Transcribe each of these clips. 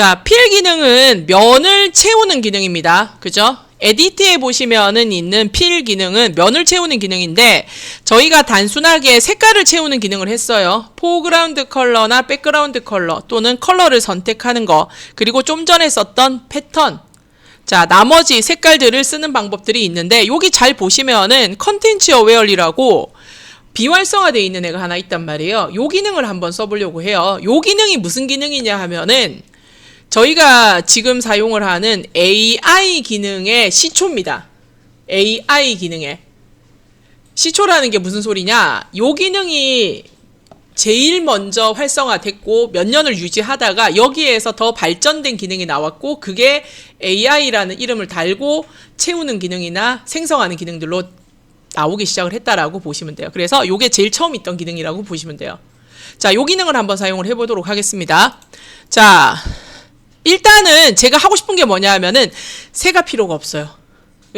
자, 필 기능은 면을 채우는 기능입니다. 그죠? 에디트에 보시면은 있는 필 기능은 면을 채우는 기능인데 저희가 단순하게 색깔을 채우는 기능을 했어요. 포그라운드 컬러나 백그라운드 컬러 또는 컬러를 선택하는 거, 그리고 좀 전에 썼던 패턴, 자, 나머지 색깔들을 쓰는 방법들이 있는데 여기 잘 보시면은 컨텐츠 어웨어리라고 비활성화되어 있는 애가 하나 있단 말이에요. 요 기능을 한번 써보려고 해요. 요 기능이 무슨 기능이냐 하면은 저희가 지금 사용을 하는 AI 기능의 시초입니다. AI 기능의 시초라는 게 무슨 소리냐? 요 기능이 제일 먼저 활성화됐고 몇 년을 유지하다가 여기에서 더 발전된 기능이 나왔고 그게 AI라는 이름을 달고 채우는 기능이나 생성하는 기능들로 나오기 시작을 했다라고 보시면 돼요. 그래서 요게 제일 처음 있던 기능이라고 보시면 돼요. 자, 요 기능을 한번 사용을 해보도록 하겠습니다. 자, 일단은 제가 하고 싶은 게 뭐냐 하면은 새가 필요가 없어요.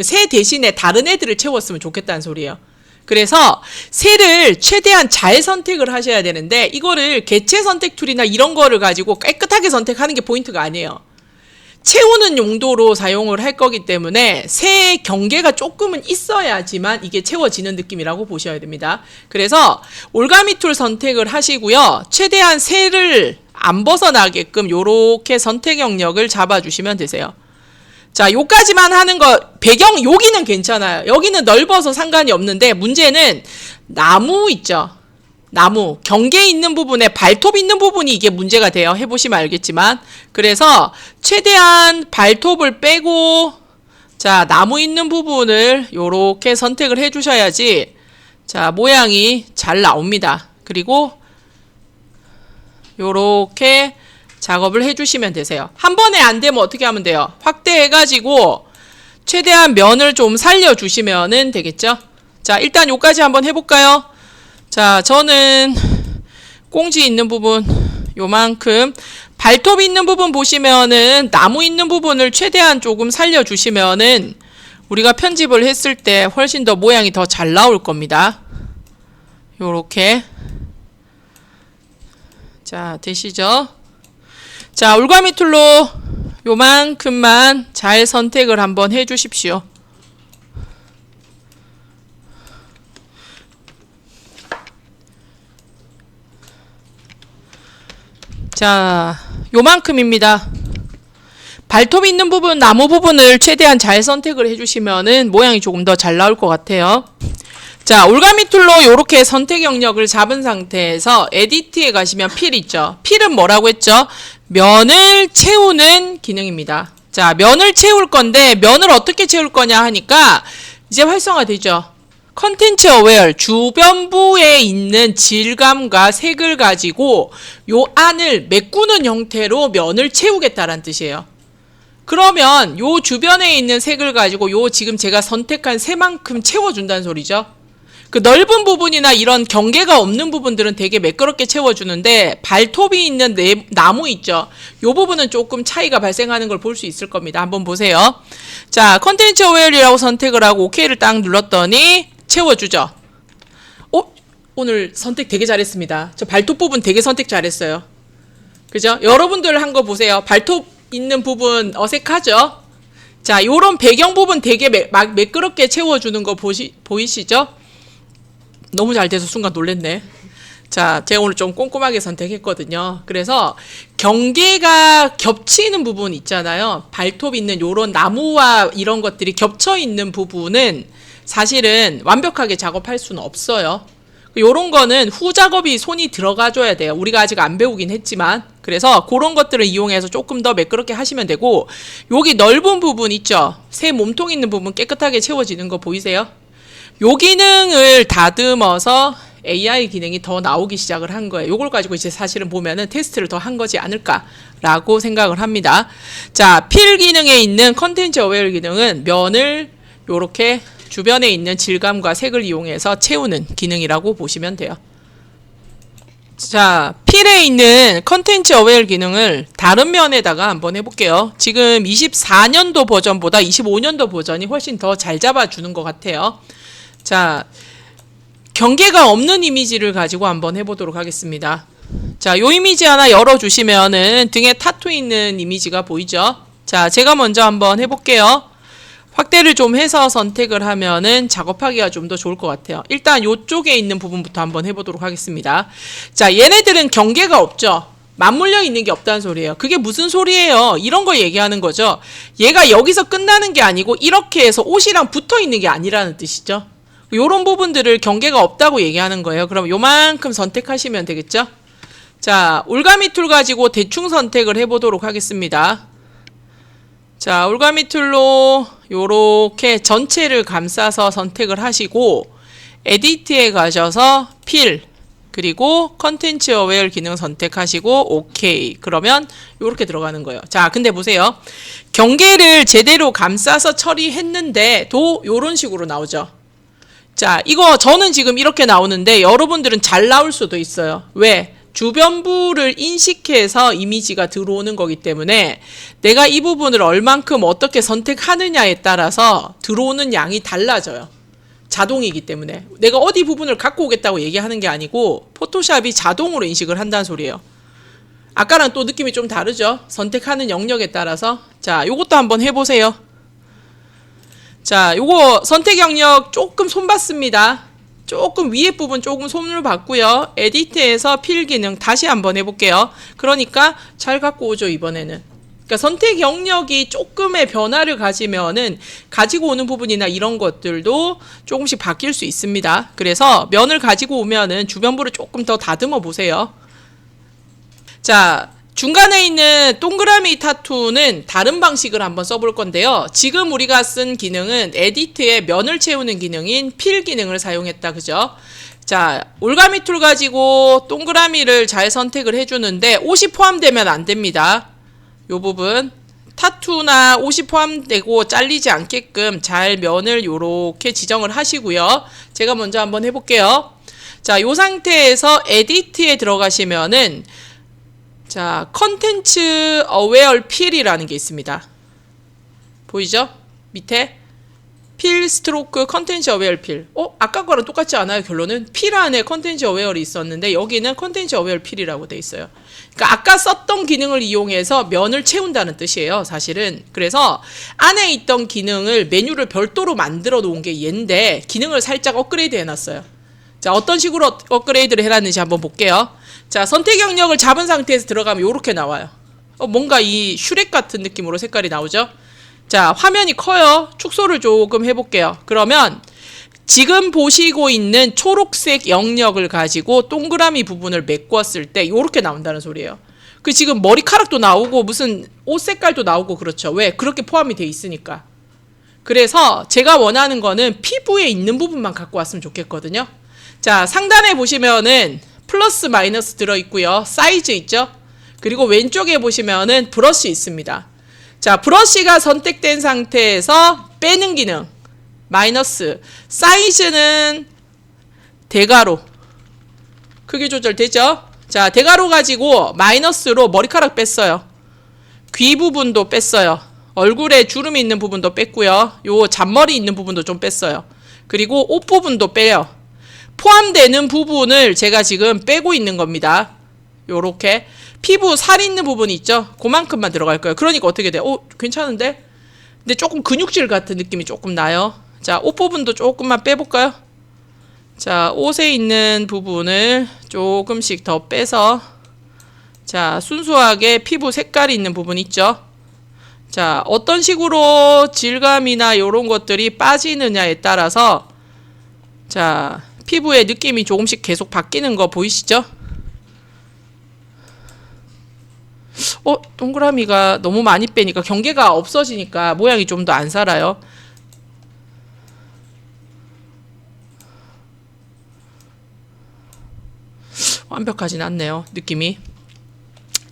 새 대신에 다른 애들을 채웠으면 좋겠다는 소리예요. 그래서 새를 최대한 잘 선택을 하셔야 되는데 이거를 개체 선택 툴이나 이런 거를 가지고 깨끗하게 선택하는 게 포인트가 아니에요. 채우는 용도로 사용을 할 거기 때문에 새의 경계가 조금은 있어야지만 이게 채워지는 느낌이라고 보셔야 됩니다. 그래서 올가미 툴 선택을 하시고요. 최대한 새를 안 벗어나게끔 요렇게 선택 영역을 잡아주시면 되세요. 자, 요까지만 하는 거, 배경 여기는 괜찮아요. 여기는 넓어서 상관이 없는데 문제는 나무 있죠. 나무, 경계 있는 부분에 발톱 있는 부분이 이게 문제가 돼요. 해보시면 알겠지만. 그래서 최대한 발톱을 빼고 자, 나무 있는 부분을 요렇게 선택을 해주셔야지 자, 모양이 잘 나옵니다. 그리고 요렇게 작업을 해주시면 되세요. 한 번에 안 되면 어떻게 하면 돼요? 확대해가지고 최대한 면을 좀 살려주시면 되겠죠? 자, 일단 요까지 한번 해볼까요? 자, 저는 꽁지 있는 부분 요만큼, 발톱 있는 부분 보시면은 나무 있는 부분을 최대한 조금 살려주시면은 우리가 편집을 했을 때 훨씬 더 모양이 더 잘 나올 겁니다. 요렇게. 자, 되시죠? 자, 올가미 툴로 요만큼만 잘 선택을 한번 해 주십시오. 자, 요만큼입니다. 발톱 있는 부분, 나무 부분을 최대한 잘 선택을 해주시면은 모양이 조금 더 잘 나올 것 같아요. 자, 올가미 툴로 요렇게 선택 영역을 잡은 상태에서 에디트에 가시면 필 있죠. 필은 뭐라고 했죠? 면을 채우는 기능입니다. 자, 면을 채울 건데 면을 어떻게 채울 거냐 하니까 이제 활성화되죠. 컨텐츠 어웨어, 주변부에 있는 질감과 색을 가지고 요 안을 메꾸는 형태로 면을 채우겠다라는 뜻이에요. 그러면 요 주변에 있는 색을 가지고 요 지금 제가 선택한 새만큼 채워준다는 소리죠. 그 넓은 부분이나 이런 경계가 없는 부분들은 되게 매끄럽게 채워주는데 발톱이 있는 나무 있죠. 요 부분은 조금 차이가 발생하는 걸 볼 수 있을 겁니다. 한번 보세요. 자, 컨텐츠 어웨어리라고 선택을 하고 OK를 딱 눌렀더니 채워주죠. 오늘 선택 되게 잘했습니다. 저 발톱 부분 되게 선택 잘했어요. 그죠? 여러분들 한 거 보세요. 발톱 있는 부분 어색하죠? 자, 요런 배경 부분 되게 매끄럽게 채워주는 거 보이시죠? 너무 잘 돼서 순간 놀랬네. 자, 제가 오늘 좀 꼼꼼하게 선택했거든요. 그래서 경계가 겹치는 부분 있잖아요. 발톱 있는 요런 나무와 이런 것들이 겹쳐 있는 부분은 사실은 완벽하게 작업할 수는 없어요. 요런 거는 후 작업이 손이 들어가줘야 돼요. 우리가 아직 안 배우긴 했지만. 그래서 그런 것들을 이용해서 조금 더 매끄럽게 하시면 되고, 여기 넓은 부분 있죠? 새 몸통 있는 부분 깨끗하게 채워지는 거 보이세요? 요 기능을 다듬어서 AI 기능이 더 나오기 시작을 한 거예요. 요걸 가지고 이제 사실은 보면은 테스트를 더 한 거지 않을까라고 생각을 합니다. 자, 필 기능에 있는 컨텐츠 어웨어 기능은 면을 요렇게 주변에 있는 질감과 색을 이용해서 채우는 기능이라고 보시면 돼요. 자, 필에 있는 컨텐츠 어웨어 기능을 다른 면에다가 한번 해볼게요. 지금 24년도 버전보다 25년도 버전이 훨씬 더 잘 잡아주는 것 같아요. 자, 경계가 없는 이미지를 가지고 한번 해보도록 하겠습니다. 자, 요 이미지 하나 열어주시면은 등에 타투 있는 이미지가 보이죠? 자, 제가 먼저 한번 해볼게요. 확대를 좀 해서 선택을 하면은 작업하기가 좀 더 좋을 것 같아요. 일단 요쪽에 있는 부분부터 한번 해보도록 하겠습니다. 자, 얘네들은 경계가 없죠? 맞물려 있는 게 없다는 소리예요. 그게 무슨 소리예요? 이런 거 얘기하는 거죠. 얘가 여기서 끝나는 게 아니고 이렇게 해서 옷이랑 붙어 있는 게 아니라는 뜻이죠. 요런 부분들을 경계가 없다고 얘기하는 거예요. 그럼 요만큼 선택하시면 되겠죠? 자, 올가미 툴 가지고 대충 선택을 해보도록 하겠습니다. 자, 올가미 툴로 요렇게 전체를 감싸서 선택을 하시고 에디트에 가셔서 필 그리고 컨텐츠 어웨어 기능 선택하시고 오케이. 그러면 요렇게 들어가는 거예요. 자, 근데 보세요. 경계를 제대로 감싸서 처리했는데 도 요런 식으로 나오죠. 자, 이거 저는 지금 이렇게 나오는데 여러분들은 잘 나올 수도 있어요. 왜? 주변부를 인식해서 이미지가 들어오는 거기 때문에 내가 이 부분을 얼만큼 어떻게 선택하느냐에 따라서 들어오는 양이 달라져요. 자동이기 때문에 내가 어디 부분을 갖고 오겠다고 얘기하는 게 아니고 포토샵이 자동으로 인식을 한다는 소리예요. 아까랑 또 느낌이 좀 다르죠? 선택하는 영역에 따라서. 자, 요것도 한번 해보세요. 자, 요거 선택 영역 조금 손봤습니다. 조금 위에 부분 조금 손을 봤고요. 에디트에서 필 기능 다시 한번 해볼게요. 그러니까 잘 갖고 오죠, 이번에는. 그러니까 선택 영역이 조금의 변화를 가지면은 가지고 오는 부분이나 이런 것들도 조금씩 바뀔 수 있습니다. 그래서 면을 가지고 오면은 주변부를 조금 더 다듬어 보세요. 자, 중간에 있는 동그라미 타투는 다른 방식을 한번 써볼 건데요. 지금 우리가 쓴 기능은 에디트에 면을 채우는 기능인 필 기능을 사용했다. 그죠? 자, 올가미 툴 가지고 동그라미를 잘 선택을 해주는데 옷이 포함되면 안 됩니다. 요 부분 타투나 옷이 포함되고 잘리지 않게끔 잘 면을 요렇게 지정을 하시고요. 제가 먼저 한번 해볼게요. 자, 요 상태에서 에디트에 들어가시면은 자, 컨텐츠 어웨어 필이라는 게 있습니다. 보이죠? 밑에 필 스트로크 컨텐츠 어웨어 필. 아까 거랑 똑같지 않아요? 결론은 필 안에 컨텐츠 어웨어이 있었는데 여기는 컨텐츠 어웨어 필이라고 돼 있어요. 그러니까 아까 썼던 기능을 이용해서 면을 채운다는 뜻이에요, 사실은. 그래서 안에 있던 기능을 메뉴를 별도로 만들어 놓은 게 얘인데 기능을 살짝 업그레이드 해놨어요. 자, 어떤 식으로 업그레이드를 해놨는지 한번 볼게요. 자, 선택 영역을 잡은 상태에서 들어가면 이렇게 나와요. 뭔가 이 슈렉 같은 느낌으로 색깔이 나오죠? 자, 화면이 커요. 축소를 조금 해볼게요. 그러면 지금 보시고 있는 초록색 영역을 가지고 동그라미 부분을 메꿨을 때 이렇게 나온다는 소리예요. 그 지금 머리카락도 나오고 무슨 옷 색깔도 나오고 그렇죠. 왜? 그렇게 포함이 돼 있으니까. 그래서 제가 원하는 거는 피부에 있는 부분만 갖고 왔으면 좋겠거든요. 자, 상단에 보시면은 플러스 마이너스 들어있고요. 사이즈 있죠? 그리고 왼쪽에 보시면은 브러쉬 있습니다. 자, 브러쉬가 선택된 상태에서 빼는 기능 마이너스, 사이즈는 대괄호 크기 조절 되죠? 자, 대괄호 가지고 마이너스로 머리카락 뺐어요. 귀 부분도 뺐어요. 얼굴에 주름이 있는 부분도 뺐고요. 요 잔머리 있는 부분도 좀 뺐어요. 그리고 옷 부분도 빼요. 포함되는 부분을 제가 지금 빼고 있는 겁니다. 요렇게 피부 살 있는 부분이 있죠? 그만큼만 들어갈 거예요. 그러니까 어떻게 돼? 괜찮은데? 근데 조금 근육질 같은 느낌이 조금 나요. 자, 옷 부분도 조금만 빼볼까요? 자, 옷에 있는 부분을 조금씩 더 빼서 자, 순수하게 피부 색깔이 있는 부분 있죠? 자, 어떤 식으로 질감이나 이런 것들이 빠지느냐에 따라서 자, 피부의 느낌이 조금씩 계속 바뀌는 거 보이시죠? 동그라미가 너무 많이 빼니까 경계가 없어지니까 모양이 좀 더 안 살아요. 완벽하진 않네요, 느낌이.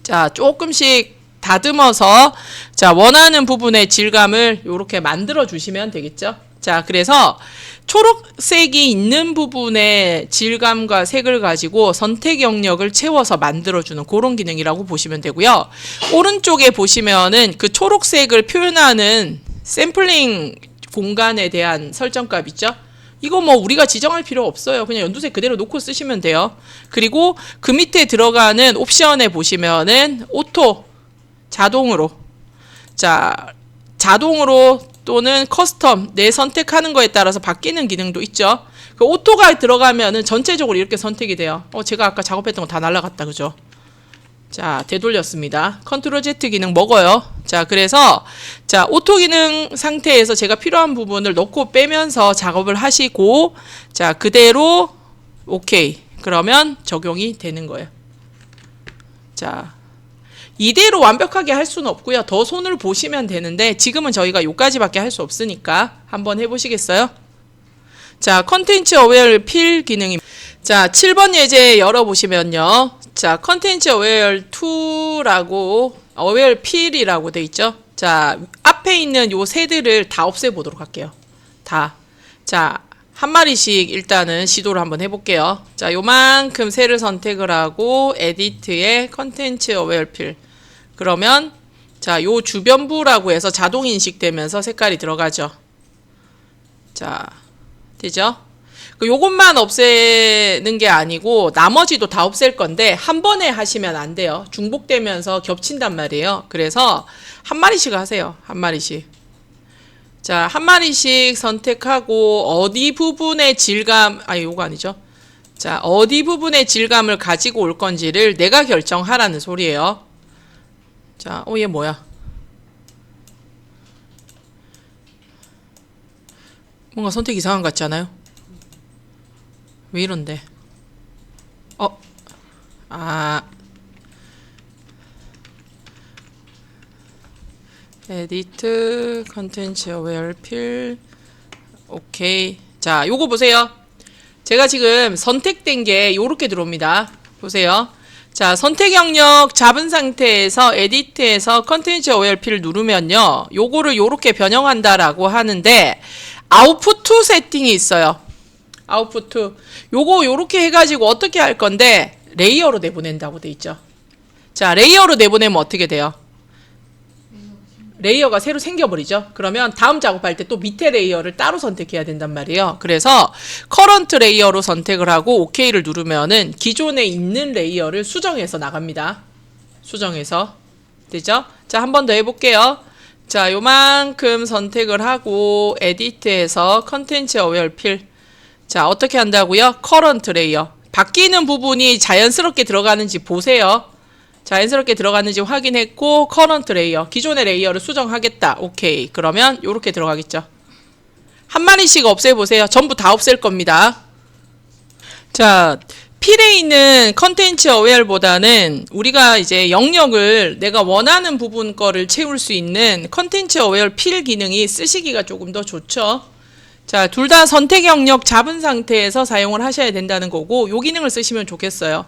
자, 조금씩 다듬어서 자, 원하는 부분의 질감을 이렇게 만들어 주시면 되겠죠. 자, 그래서 초록색이 있는 부분의 질감과 색을 가지고 선택 영역을 채워서 만들어주는 그런 기능이라고 보시면 되고요. 오른쪽에 보시면은 그 초록색을 표현하는 샘플링 공간에 대한 설정값 있죠? 이거 뭐 우리가 지정할 필요 없어요. 그냥 연두색 그대로 놓고 쓰시면 돼요. 그리고 그 밑에 들어가는 옵션에 보시면은 오토 자동으로 자 자동으로 또는 커스텀 내 선택하는 거에 따라서 바뀌는 기능도 있죠. 그 오토가 들어가면은 전체적으로 이렇게 선택이 돼요. 제가 아까 작업했던 거 다 날라갔다 그죠? 자, 되돌렸습니다. 컨트롤 Z 기능 먹어요. 자, 그래서 자, 오토 기능 상태에서 제가 필요한 부분을 넣고 빼면서 작업을 하시고 자, 그대로 오케이. 그러면 적용이 되는 거예요. 자, 이대로 완벽하게 할 수는 없고요. 더 손을 보시면 되는데 지금은 저희가 요까지밖에 할 수 없으니까 한번 해보시겠어요? 자, 컨텐츠 어웨어 필 기능입니다. 자, 7번 예제 열어보시면요. 자, 컨텐츠 어웨어 2라고 어웨어 필이라고 돼 있죠. 자, 앞에 있는 요 새들을 다 없애보도록 할게요. 다. 자, 한 마리씩 일단은 시도를 한번 해볼게요. 자, 요만큼 새를 선택을 하고 에디트에 컨텐츠 어웨어 필. 그러면 자, 요 주변부라고 해서 자동 인식되면서 색깔이 들어가죠. 자, 되죠? 요것만 없애는 게 아니고 나머지도 다 없앨 건데 한 번에 하시면 안 돼요. 중복되면서 겹친단 말이에요. 그래서 한 마리씩 하세요. 한 마리씩. 자, 한 마리씩 선택하고 어디 부분의 질감, 요거 아니죠? 자, 어디 부분의 질감을 가지고 올 건지를 내가 결정하라는 소리예요. 자, 얘 뭐야? 뭔가 선택 이상한 것 같지 않아요? 왜 이런데? 에디트 컨텐츠 어웨어 필 오케이. 자, 요거 보세요. 제가 지금 선택된 게 요렇게 들어옵니다. 보세요. 자, 선택 영역 잡은 상태에서 에디트에서 컨텐츠 어웨어 필을 누르면요. 요거를 요렇게 변형한다라고 하는데 아웃풋 세팅이 있어요. 아웃풋. 요거 요렇게 해가지고 어떻게 할 건데 레이어로 내보낸다고 돼 있죠. 자, 레이어로 내보내면 어떻게 돼요? 레이어가 새로 생겨버리죠. 그러면 다음 작업할 때 또 밑에 레이어를 따로 선택해야 된단 말이에요. 그래서 커런트 레이어로 선택을 하고 OK를 누르면은 기존에 있는 레이어를 수정해서 나갑니다. 수정해서. 되죠? 자, 한 번 더 해볼게요. 자, 요만큼 선택을 하고 에디트에서 컨텐츠 어웨어 필. 자, 어떻게 한다고요? 커런트 레이어. 바뀌는 부분이 자연스럽게 들어가는지 보세요. 자연스럽게 들어가는지 확인했고 커런트 레이어. 기존의 레이어를 수정하겠다. 오케이. 그러면 요렇게 들어가겠죠. 한 마리씩 없애보세요. 전부 다 없앨 겁니다. 자, 필에 있는 컨텐츠 어웨어보다는 우리가 이제 영역을 내가 원하는 부분 거를 채울 수 있는 컨텐츠 어웨어 필 기능이 쓰시기가 조금 더 좋죠. 자, 둘 다 선택 영역 잡은 상태에서 사용을 하셔야 된다는 거고 요 기능을 쓰시면 좋겠어요.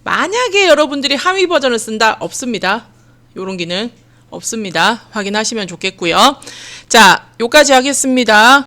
만약에 여러분들이 하위 버전을 쓴다? 없습니다. 요런 기능 없습니다. 확인하시면 좋겠고요. 자, 요까지 하겠습니다.